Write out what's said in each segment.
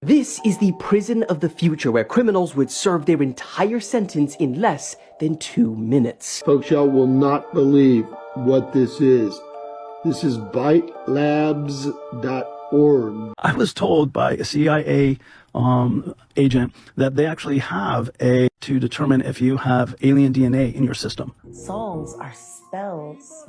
This is the prison of the future where criminals would serve their entire sentence in less than 2 minutes. Folks, y'all will not believe what this is. This is bytelabs.org. I was told by a CIA agent that they actually have to determine if you have alien DNA in your system. Songs are spells.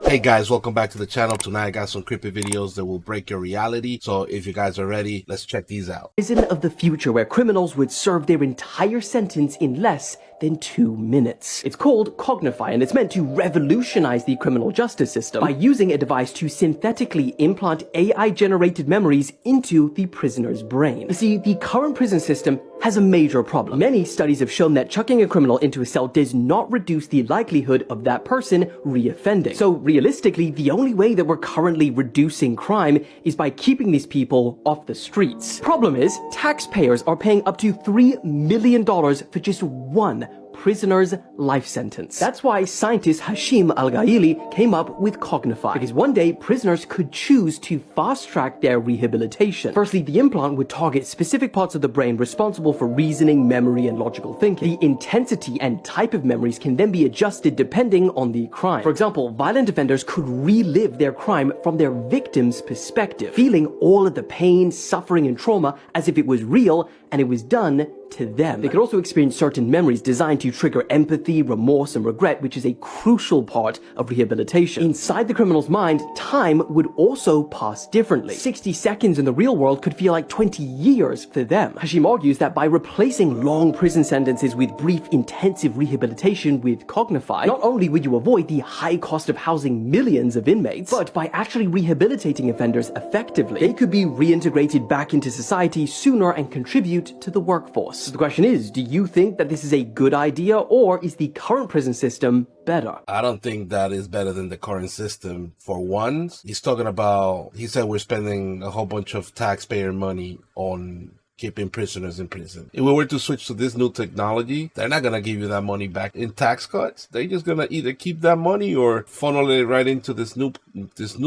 Hey guys, welcome back to the channel. Tonight I got some creepy videos that will break your reality. So if you guys are ready, let's check these out. Prison of the future where criminals would serve their entire sentence in less than 2 minutes. It's called Cognify, and it's meant to revolutionize the criminal justice system by using a device to synthetically implant AI-generated memories into the prisoner's brain. You see, the current prison system has a major problem. Many studies have shown that chucking a criminal into a cell does not reduce the likelihood of that person re-offending. So realistically, the only way that we're currently reducing crime is by keeping these people off the streets. Problem is, taxpayers are paying up to $3 million for just one prisoner's life sentence. That's why scientist Hashim Al-Ghaili came up with Cognify, because one day prisoners could choose to fast-track their rehabilitation. Firstly, the implant would target specific parts of the brain responsible for reasoning, memory, and logical thinking. The intensity and type of memories can then be adjusted depending on the crime. For example, violent offenders could relive their crime from their victim's perspective, feeling all of the pain, suffering, and trauma as if it was real and it was done to them. They could also experience certain memories designed to trigger empathy, remorse, and regret, which is a crucial part of rehabilitation. Inside the criminal's mind, time would also pass differently. 60 seconds in the real world could feel like 20 years for them. Hashim argues that by replacing long prison sentences with brief, intensive rehabilitation with Cognify, not only would you avoid the high cost of housing millions of inmates, but by actually rehabilitating offenders effectively, they could be reintegrated back into society sooner and contribute to the workforce. So the question is, do you think that this is a good idea, or is the current prison system better? I don't think that is better than the current system. For one, he said we're spending a whole bunch of taxpayer money on keeping prisoners in prison. If we were to switch to this new technology, they're not going to give you that money back in tax cuts. They're just going to either keep that money or funnel it right into this new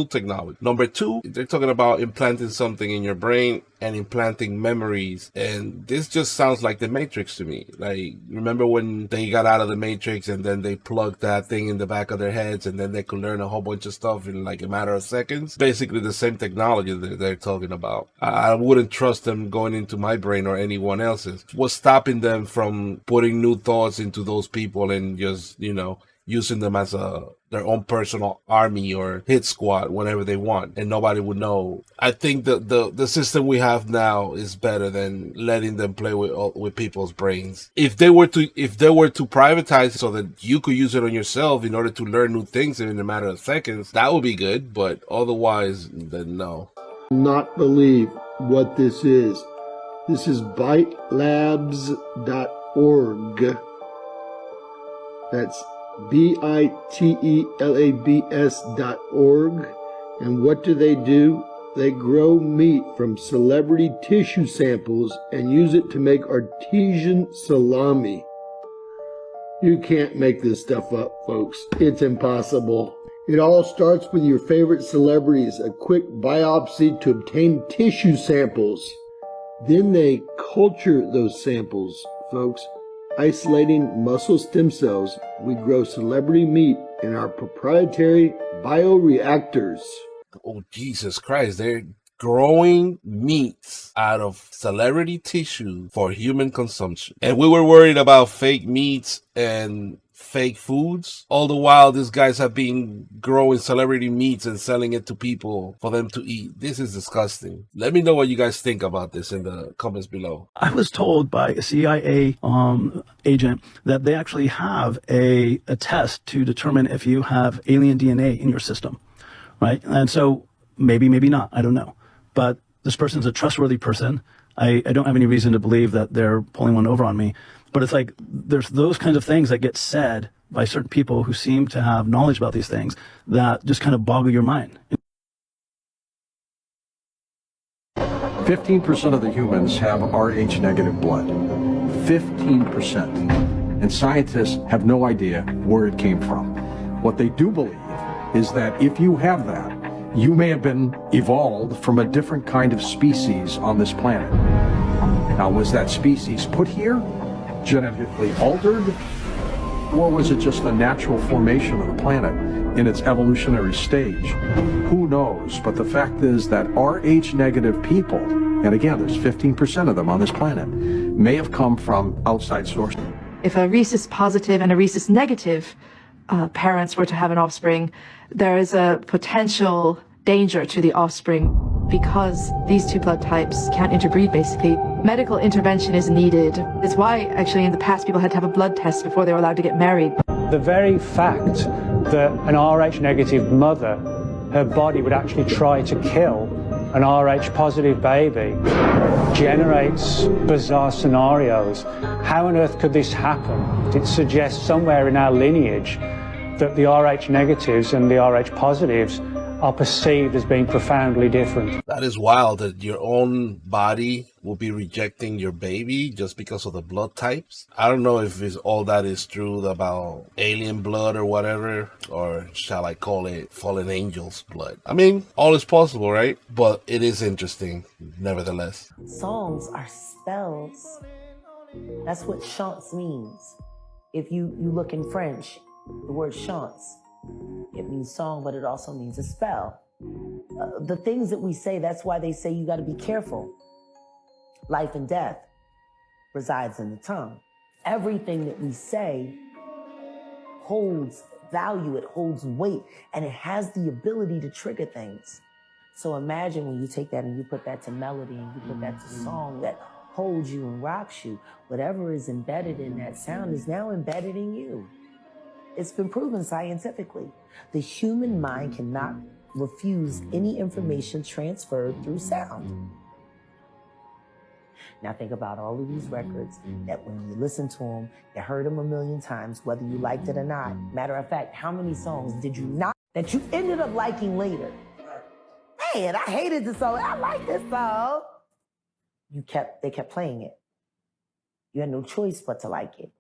technology. Number two, they're talking about implanting something in your brain and implanting memories. And this just sounds like the Matrix to me. Like, remember when they got out of the Matrix and then they plugged that thing in the back of their heads and then they could learn a whole bunch of stuff in like a matter of seconds? Basically the same technology that they're talking about. I wouldn't trust them going into my brain or anyone else's. What's stopping them from putting new thoughts into those people and just, using them as their own personal army or hit squad whenever they want, and nobody would know? I think the system we have now is better than letting them play with people's brains. If they were to privatize so that you could use it on yourself in order to learn new things in a matter of seconds, that would be good. But otherwise, then no. Not believe what this is. This is bytelabs.org. That's BITELABS.org. And what do? They grow meat from celebrity tissue samples and use it to make artesian salami. You can't make this stuff up, folks. It's impossible. It all starts with your favorite celebrities, a quick biopsy to obtain tissue samples. Then they culture those samples, folks. Isolating muscle stem cells, we grow celebrity meat in our proprietary bioreactors. Oh, Jesus Christ. They're growing meats out of celebrity tissue for human consumption. And we were worried about fake meats and fake foods. All the while, these guys have been growing celebrity meats and selling it to people for them to eat. This is disgusting. Let me know what you guys think about this in the comments below. I was told by a CIA agent that they actually have a test to determine if you have alien DNA in your system, right? And so maybe not, I don't know. But this person's a trustworthy person. I don't have any reason to believe that they're pulling one over on me. But it's like there's those kinds of things that get said by certain people who seem to have knowledge about these things that just kind of boggle your mind. 15% of the humans have Rh negative blood. 15%. And scientists have no idea where it came from. What they do believe is that if you have that, you may have been evolved from a different kind of species on this planet. Now, was that species put here, genetically altered, or was it just a natural formation of the planet in its evolutionary stage? Who knows? But the fact is that Rh negative people, and again, there's 15% of them on this planet, may have come from outside sources. If a rhesus positive and a rhesus negative parents were to have an offspring, there is a potential danger to the offspring because these two blood types can't interbreed, basically. Medical intervention is needed. It's why, actually, in the past, people had to have a blood test before they were allowed to get married. The very fact that an Rh negative mother, her body would actually try to kill an Rh positive baby generates bizarre scenarios. How on earth could this happen? It suggests somewhere in our lineage that the Rh negatives and the Rh positives are perceived as being profoundly different. That is wild that your own body will be rejecting your baby just because of the blood types. I don't know if all that is true about alien blood or whatever, or shall I call it fallen angels' blood. I mean, all is possible, right? But it is interesting, nevertheless. Songs are spells. That's what chance means. If you look in French, the word chance, it means song, but it also means a spell. The things that we say, that's why they say you got to be careful. Life and death resides in the tongue. Everything that we say holds value, it holds weight, and it has the ability to trigger things. So imagine when you take that and you put that to melody and you put that to song that holds you and rocks you. Whatever is embedded in that sound is now embedded in you. It's been proven scientifically. The human mind cannot refuse any information transferred through sound. Now think about all of these records that when you listen to them, you heard them a million times, whether you liked it or not. Matter of fact, how many songs did you not, that you ended up liking later? Man, I hated this song. I like this song. They kept playing it. You had no choice but to like it.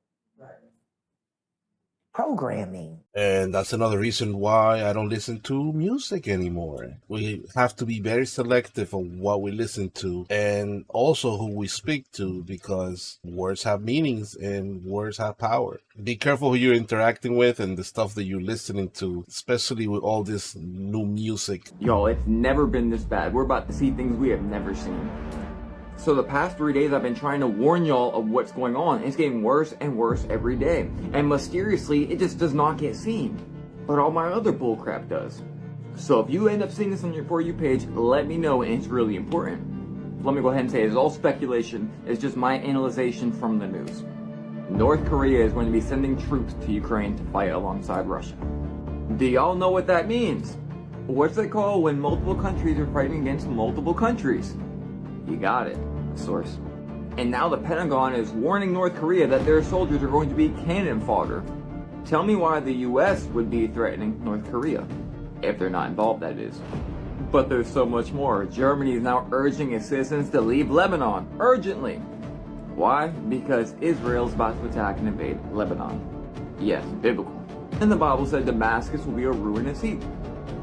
Programming. And that's another reason why I don't listen to music anymore. We have to be very selective on what we listen to and also who we speak to, because words have meanings and words have power. Be careful who you're interacting with and the stuff that you're listening to, especially with all this new music. Yo, it's never been this bad. We're about to see things we have never seen. So the past 3 days I've been trying to warn y'all of what's going on. It's getting worse and worse every day. And mysteriously, it just does not get seen. But all my other bullcrap does. So if you end up seeing this on your For You page, let me know, and it's really important. Let me go ahead and say it's all speculation. It's just my analyzation from the news. North Korea is going to be sending troops to Ukraine to fight alongside Russia. Do y'all know what that means? What's it called when multiple countries are fighting against multiple countries? You got it. Source. And now the Pentagon is warning North Korea that their soldiers are going to be cannon fodder. Tell me why the US would be threatening North Korea. If they're not involved, that is. But there's so much more. Germany is now urging its citizens to leave Lebanon urgently. Why? Because Israel is about to attack and invade Lebanon. Yes, biblical. And the Bible said Damascus will be a ruinous heap.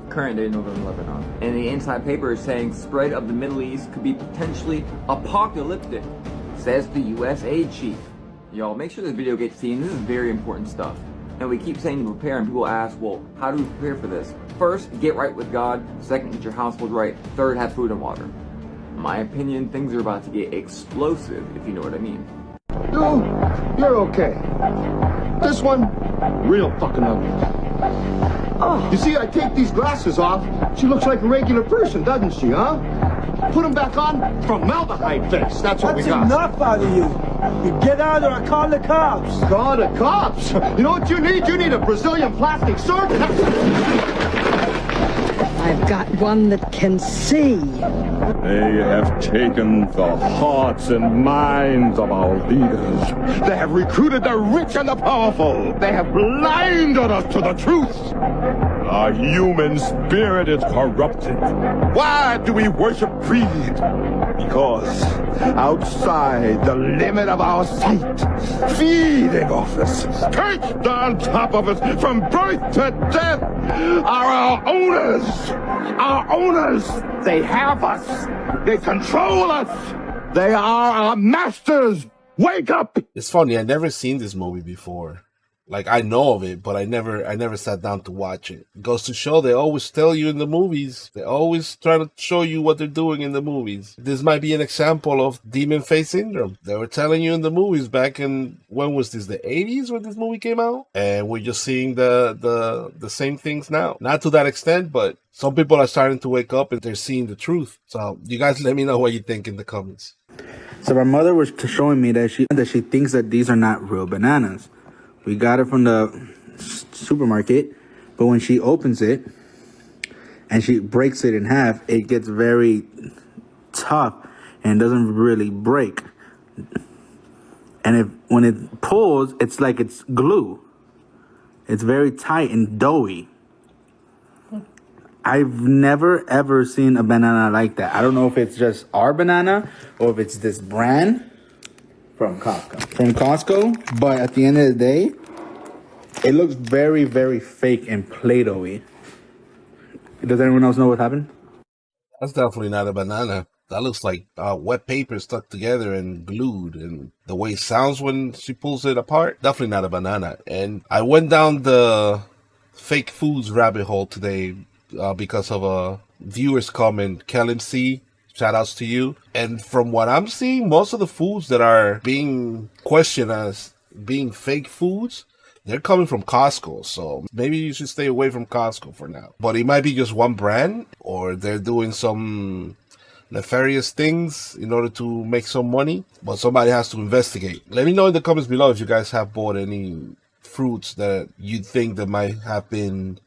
Current day northern Lebanon. And the inside paper is saying spread of the Middle East could be potentially apocalyptic, says the US aid chief. Y'all, make sure this video gets seen. This is very important stuff. And we keep saying to prepare, and people ask, well, how do we prepare for this? First, get right with God. Second, get your household right. Third, have food and water. In my opinion, things are about to get explosive, if you know what I mean. You're okay. This one, real fucking ugly. Oh, you see, I take these glasses off. She looks like a regular person, doesn't she, huh? Put them back on, formaldehyde face. That's what we got. That's enough out of you. You get out or I call the cops. Call the cops? You know what you need? You need a Brazilian plastic surgeon. I've got one that can see. They have taken the hearts and minds of our leaders. They have recruited the rich and the powerful. They have blinded us to the truth. Our human spirit is corrupted. Why do we worship greed? Because outside the limit of our sight, feeding off us, perched on top of us from birth to death, are our owners. Our owners, they have us. They control us. They are our masters! Wake up! It's funny, I never seen this movie before. Like, I know of it, but I never sat down to watch it. It goes to show they always tell you in the movies. They always try to show you what they're doing in the movies. This might be an example of demon face syndrome. They were telling you in the movies back in, when was this, the 80s when this movie came out? And we're just seeing the same things now. Not to that extent, but some people are starting to wake up and they're seeing the truth. So you guys let me know what you think in the comments. So my mother was showing me that she thinks that these are not real bananas. We got it from the supermarket, but when she opens it and she breaks it in half, it gets very tough and doesn't really break. And when it pulls, it's like it's glue. It's very tight and doughy. I've never ever seen a banana like that. I don't know if it's just our banana or if it's this brand. From Costco. But at the end of the day, it looks very, very fake and Play-Doh-y. Does anyone else know what happened? That's definitely not a banana. That looks like wet paper stuck together and glued. And the way it sounds when she pulls it apart, definitely not a banana. And I went down the fake foods rabbit hole today because of a viewer's comment, Kellen C. Shout outs to you. And from what I'm seeing, most of the foods that are being questioned as being fake foods, they're coming from Costco. So maybe you should stay away from Costco for now. But it might be just one brand, or they're doing some nefarious things in order to make some money. But somebody has to investigate. Let me know in the comments below if you guys have bought any fruits that you think that might have been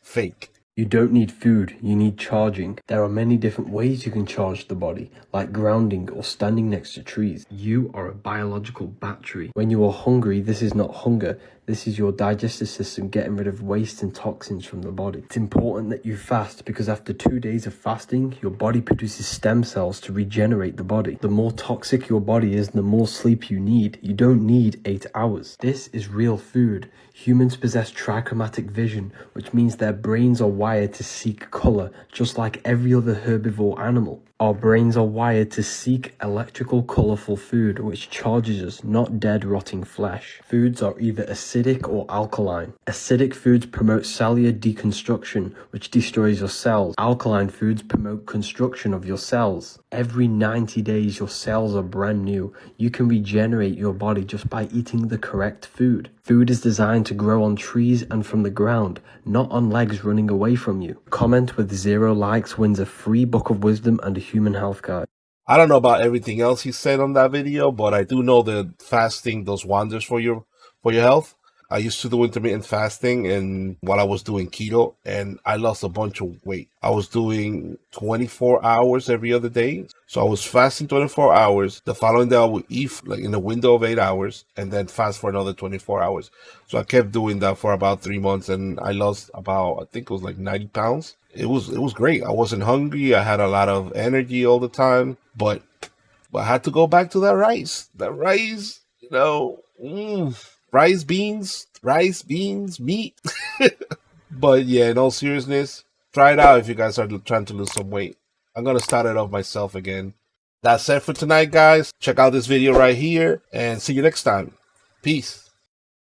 fake. You don't need food, you need charging. There are many different ways you can charge the body, like grounding or standing next to trees. You are a biological battery. When you are hungry, this is not hunger. This is your digestive system getting rid of waste and toxins from the body. It's important that you fast because after 2 days of fasting, your body produces stem cells to regenerate the body. The more toxic your body is, the more sleep you need. You don't need 8 hours. This is real food. Humans possess trichromatic vision, which means their brains are wired to seek color, just like every other herbivore animal. Our brains are wired to seek electrical, colorful food, which charges us, not dead, rotting flesh. Foods are either acidic or alkaline. Acidic foods promote cellular deconstruction, which destroys your cells. Alkaline foods promote construction of your cells. Every 90 days, your cells are brand new. You can regenerate your body just by eating the correct food. Food is designed to grow on trees and from the ground, not on legs running away from you. Comment with 0 likes wins a free book of wisdom and a human health guide. I don't know about everything else he said on that video, but I do know that fasting does wonders for your health. I used to do intermittent fasting and while I was doing keto, and I lost a bunch of weight. I was doing 24 hours every other day. So I was fasting 24 hours. The following day I would eat like in a window of 8 hours and then fast for another 24 hours. So I kept doing that for about 3 months and I lost about, I think it was like 90 pounds. It was great. I wasn't hungry. I had a lot of energy all the time, but I had to go back to that rice, you know, rice, beans, meat. But yeah, in all seriousness, try it out if you guys are trying to lose some weight. I'm going to start it off myself again. That's it for tonight, guys. Check out this video right here and see you next time. Peace.